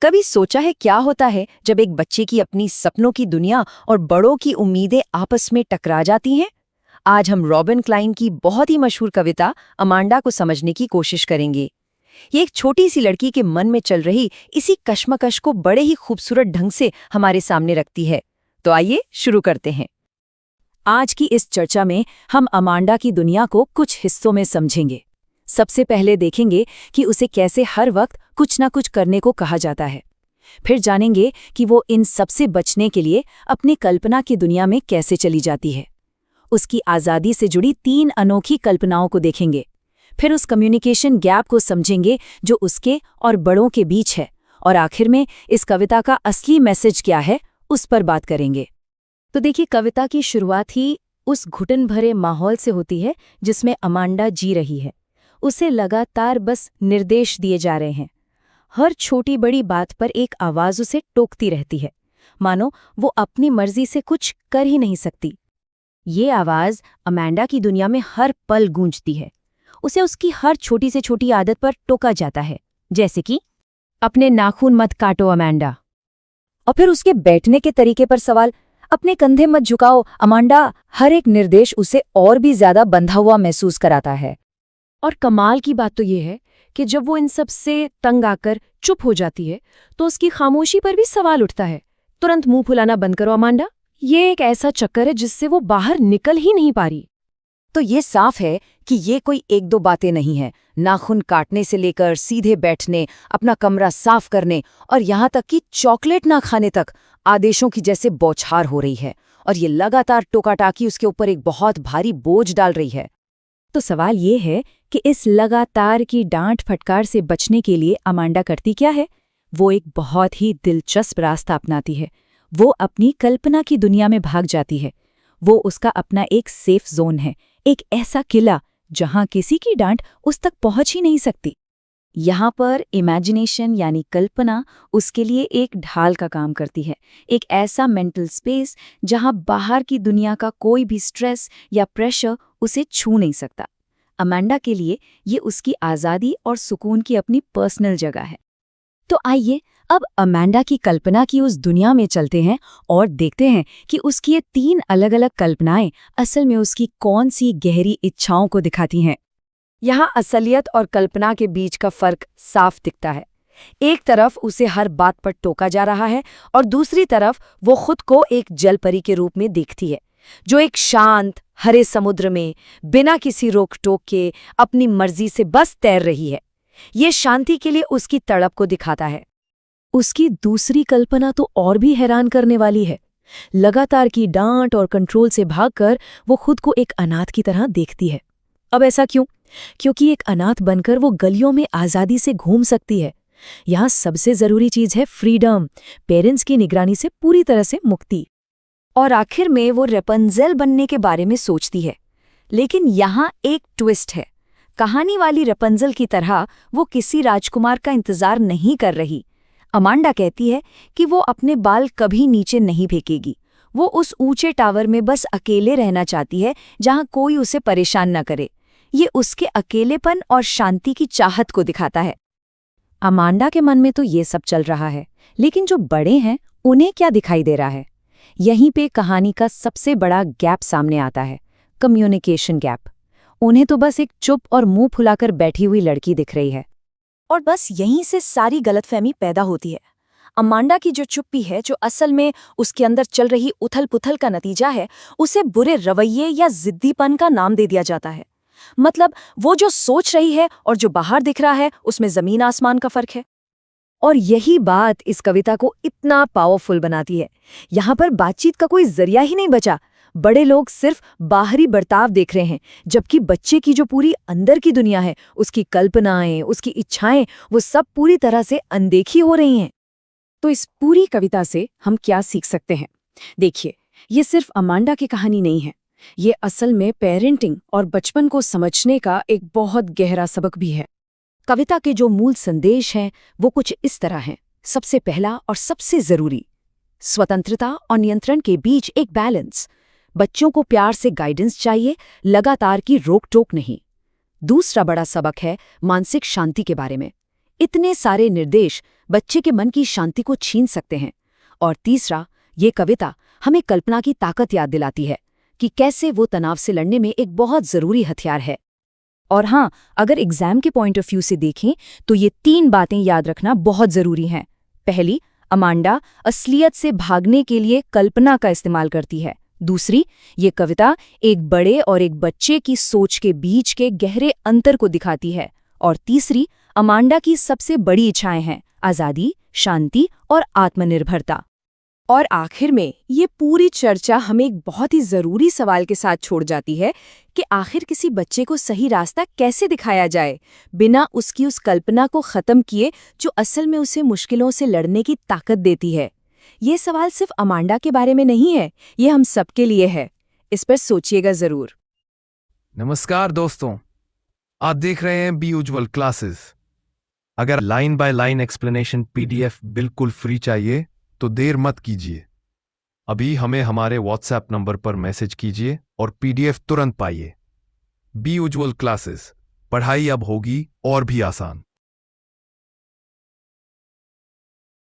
कभी सोचा है क्या होता है जब एक बच्चे की अपनी सपनों की दुनिया और बड़ों की उम्मीदें आपस में टकरा जाती हैं? आज हम रॉबिन क्लाइन की बहुत ही मशहूर कविता अमांडा को समझने की कोशिश करेंगे। ये एक छोटी सी लड़की के मन में चल रही इसी कश्मकश को बड़े ही खूबसूरत ढंग से हमारे सामने रखती है। तो आइए शुरू करते हैं। आज की इस चर्चा में हम अमांडा की दुनिया को कुछ हिस्सों में समझेंगे। सबसे पहले देखेंगे कि उसे कैसे हर वक्त कुछ ना कुछ करने को कहा जाता है। फिर जानेंगे कि वो इन सब से बचने के लिए अपनी कल्पना की दुनिया में कैसे चली जाती है। उसकी आज़ादी से जुड़ी 3 अनोखी कल्पनाओं को देखेंगे। फिर उस कम्युनिकेशन गैप को समझेंगे जो उसके और बड़ों के बीच है। और आखिर में इस कविता का असली मैसेज क्या है, उस पर बात करेंगे। तो देखिए, कविता की शुरुआत ही उस घुटन भरे माहौल से होती है जिसमें अमांडा जी रही है। उसे लगातार बस निर्देश दिए जा रहे हैं। हर छोटी बड़ी बात पर एक आवाज उसे टोकती रहती है, मानो वो अपनी मर्जी से कुछ कर ही नहीं सकती। ये आवाज अमांडा की दुनिया में हर पल गूंजती है। उसे उसकी हर छोटी से छोटी आदत पर टोका जाता है, जैसे कि अपने नाखून मत काटो अमांडा। और फिर उसके बैठने के तरीके पर सवाल, अपने कंधे मत झुकाओ अमांडा। हर एक निर्देश उसे और भी ज्यादा बंधा हुआ महसूस कराता है। और कमाल की बात तो ये है कि जब वो इन सब से तंग आकर चुप हो जाती है तो उसकी खामोशी पर भी सवाल उठता है। तुरंत मुंह फुलाना बंद करो अमांडा। ये एक ऐसा चक्कर है जिससे वो बाहर निकल ही नहीं पा रही। तो ये साफ है कि ये कोई एक दो बातें नहीं है। नाखून काटने से लेकर सीधे बैठने, अपना कमरा साफ करने और यहाँ तक कि चॉकलेट ना खाने तक आदेशों की जैसे बौछार हो रही है। और ये लगातार टोकाटाकी उसके ऊपर एक बहुत भारी बोझ डाल रही है। तो सवाल ये है कि इस लगातार की डांट फटकार से बचने के लिए अमांडा करती क्या है? वो एक बहुत ही दिलचस्प रास्ता अपनाती है। वो अपनी कल्पना की दुनिया में भाग जाती है। वो उसका अपना एक सेफ जोन है, एक ऐसा किला जहां किसी की डांट उस तक पहुंच ही नहीं सकती। यहाँ पर इमेजिनेशन यानी कल्पना उसके लिए एक ढाल का काम करती है, एक ऐसा मेंटल स्पेस जहाँ बाहर की दुनिया का कोई भी स्ट्रेस या प्रेशर उसे छू नहीं सकता। अमांडा के लिए ये उसकी आज़ादी और सुकून की अपनी पर्सनल जगह है। तो आइए अब अमांडा की कल्पना की उस दुनिया में चलते हैं और देखते हैं कि उसकी ये 3 अलग-अलग कल्पनाएं असल में उसकी कौन सी गहरी इच्छाओं को दिखाती हैं। यहाँ असलियत और कल्पना के बीच का फर्क साफ दिखता है। एक तरफ उसे हर बात पर टोका जा रहा है और दूसरी तरफ वो खुद को एक जलपरी के रूप में देखती है, जो एक शांत हरे समुद्र में बिना किसी रोक टोक के अपनी मर्जी से बस तैर रही है। ये शांति के लिए उसकी तड़प को दिखाता है। उसकी दूसरी कल्पना तो और भी हैरान करने वाली है। लगातार की डांट और कंट्रोल से भागकर वो खुद को एक अनाथ की तरह देखती है। अब ऐसा क्यों? क्योंकि एक अनाथ बनकर वो गलियों में आज़ादी से घूम सकती है। यहाँ सबसे जरूरी चीज है फ्रीडम, पेरेंट्स की निगरानी से पूरी तरह से मुक्ति। और आखिर में वो रेपंजेल बनने के बारे में सोचती है। लेकिन यहाँ एक ट्विस्ट है। कहानी वाली रेपंजेल की तरह वो किसी राजकुमार का इंतजार नहीं कर रही। अमांडा कहती है कि वो अपने बाल कभी नीचे नहीं फेंकेगी। वो उस ऊंचे टावर में बस अकेले रहना चाहती है जहाँ कोई उसे परेशान न करे। ये उसके अकेलेपन और शांति की चाहत को दिखाता है। अमांडा के मन में तो ये सब चल रहा है, लेकिन जो बड़े हैं उन्हें क्या दिखाई दे रहा है? यहीं पे कहानी का सबसे बड़ा गैप सामने आता है, कम्युनिकेशन गैप। उन्हें तो बस एक चुप और मुंह फुलाकर बैठी हुई लड़की दिख रही है। और बस यहीं से सारी गलतफहमी पैदा होती है। अमांडा की जो चुप्पी है, जो असल में उसके अंदर चल रही उथल पुथल का नतीजा है, उसे बुरे रवैये या जिद्दीपन का नाम दे दिया जाता है। मतलब वो जो सोच रही है और जो बाहर दिख रहा है, उसमें जमीन आसमान का फर्क है। और यही बात इस कविता को इतना पावरफुल बनाती है। यहाँ पर बातचीत का कोई जरिया ही नहीं बचा। बड़े लोग सिर्फ बाहरी बर्ताव देख रहे हैं, जबकि बच्चे की जो पूरी अंदर की दुनिया है, उसकी कल्पनाएं, उसकी इच्छाएं, वो सब पूरी तरह से अनदेखी हो रही हैं। तो इस पूरी कविता से हम क्या सीख सकते हैं? देखिए, ये सिर्फ अमांडा की कहानी नहीं है। ये असल में पेरेंटिंग और बचपन को समझने का एक बहुत गहरा सबक भी है। कविता के जो मूल संदेश हैं वो कुछ इस तरह हैं। सबसे पहला और सबसे जरूरी, स्वतंत्रता और नियंत्रण के बीच एक बैलेंस। बच्चों को प्यार से गाइडेंस चाहिए, लगातार की रोक टोक नहीं। दूसरा बड़ा सबक है मानसिक शांति के बारे में। इतने सारे निर्देश बच्चे के मन की शांति को छीन सकते हैं। और तीसरा, ये कविता हमें कल्पना की ताकत याद दिलाती है कि कैसे वो तनाव से लड़ने में एक बहुत ज़रूरी हथियार है। और हाँ, अगर एग्जाम के पॉइंट ऑफ व्यू से देखें तो ये 3 बातें याद रखना बहुत ज़रूरी हैं। पहली, अमांडा असलियत से भागने के लिए कल्पना का इस्तेमाल करती है। दूसरी, ये कविता एक बड़े और एक बच्चे की सोच के बीच के गहरे अंतर को दिखाती है। और तीसरी, अमांडा की सबसे बड़ी इच्छाएं हैं आज़ादी, शांति और आत्मनिर्भरता। और आखिर में ये पूरी चर्चा हमें एक बहुत ही ज़रूरी सवाल के साथ छोड़ जाती है कि आखिर किसी बच्चे को सही रास्ता कैसे दिखाया जाए, बिना उसकी उस कल्पना को ख़त्म किए जो असल में उसे मुश्किलों से लड़ने की ताकत देती है। ये सवाल सिर्फ अमांडा के बारे में नहीं है, ये हम सबके लिए है। इस पर सोचिएगा ज़रूर। नमस्कार दोस्तों, आप देख रहे हैं बी उज्ज्वल क्लासेस। अगर line by line explanation PDF बिल्कुल फ्री चाहिए तो देर मत कीजिए, अभी हमें हमारे व्हाट्सएप नंबर पर मैसेज कीजिए और पीडीएफ तुरंत पाइए। बी उज्ज्वल क्लासेस, पढ़ाई अब होगी और भी आसान।